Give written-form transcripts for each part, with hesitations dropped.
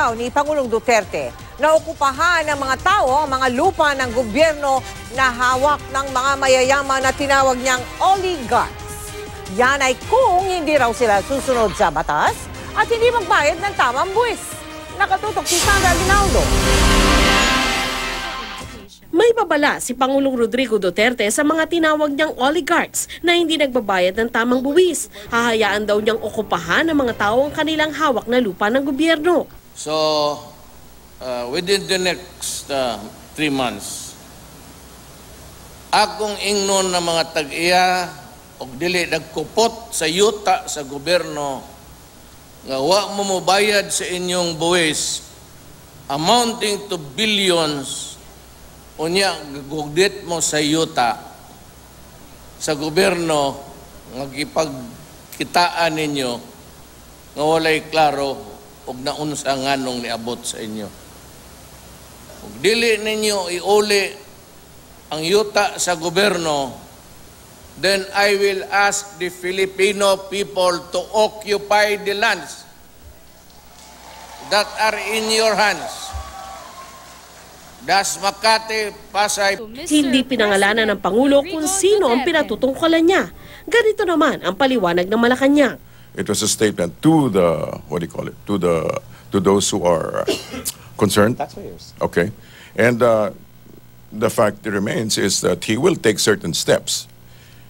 daw ni Pangulong Duterte na okupahan ng mga tao ang mga lupa ng gobyerno na hawak ng mga mayayaman na tinawag niyang oligarchs. Yan ay kung hindi raw sila susunod sa batas at hindi magbayad ng tamang buwis. Nakatutok si Sandra Aguinaldo. May babala si Pangulong Rodrigo Duterte sa mga tinawag niyang oligarchs na hindi nagbabayad ng tamang buwis. Hahayaan daw niyang okupahan ng mga tao ang kanilang hawak na lupa ng gobyerno. So, within the next 3 months, akong ingnon na mga tag-iya o dili nagkupot sa yuta sa gobyerno nga wa mo mobayad sa inyong buwis amounting to billions. Unya, gugdit mo sa yuta sa gobyerno nga gipagkitaan ninyo nga walay klaro ug naunsa nganong niabot sa inyo. Ug dili ninyo iuli ang yuta sa gobyerno, then I will ask the Filipino people to occupy the lands that are in your hands. Das Makati, Pasay. Hindi pinangalanan ng Pangulo kung sino ang pinatutungkalan niya. Ganito naman ang paliwanag ng Malacanang. It was a statement to the, to those who are concerned. Taxpayers. Okay. And the fact remains is that he will take certain steps.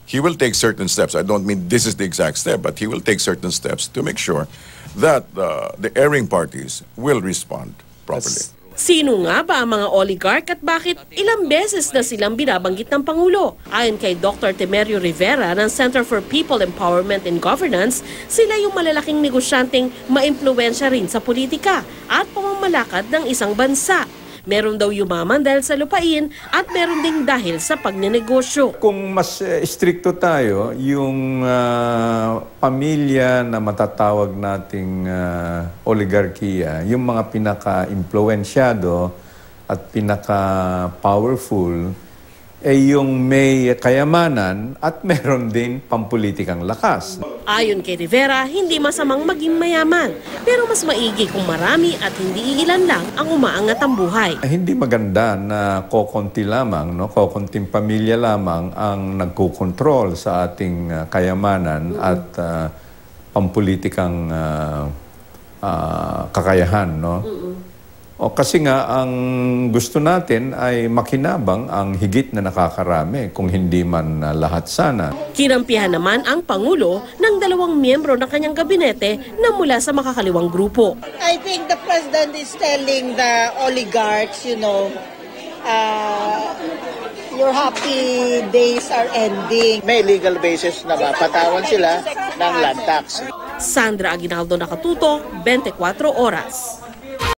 He will take certain steps. I don't mean this is the exact step, but he will take certain steps to make sure that the erring parties will respond properly. Sino nga ba ang mga oligarch at bakit ilang beses na silang binabanggit ng Pangulo? Ayon kay Dr. Temerio Rivera ng Center for People Empowerment and Governance, sila yung malalaking negosyanteng maimpluwensya rin sa politika at pamamalakad ng isang bansa. Meron daw yumaman dahil sa lupain at meron ding dahil sa pagnenegosyo. Kung mas stricto tayo, yung pamilya na matatawag nating oligarkiya, yung mga pinaka-impluensyado at pinaka-powerful, yung may kayamanan at meron din pampulitikang lakas. Ayon kay Rivera, hindi masamang maging mayaman, pero mas maigi kung marami at hindi ilan lang ang umaangat ang buhay. Hindi maganda na kokonti lamang, kokonting pamilya lamang ang nagkukontrol sa ating kayamanan at pampulitikang kakayahan. Kasi nga, ang gusto natin ay makinabang ang higit na nakakarami, kung hindi man lahat sana. Kinampihan naman ang Pangulo ng 2 miyembro ng kanyang gabinete na mula sa makakaliwang grupo. I think the President is telling the oligarchs, your happy days are ending. May legal basis na mapatawan sila ng land tax. Sandra Aguinaldo, Nakatutok, 24 Oras.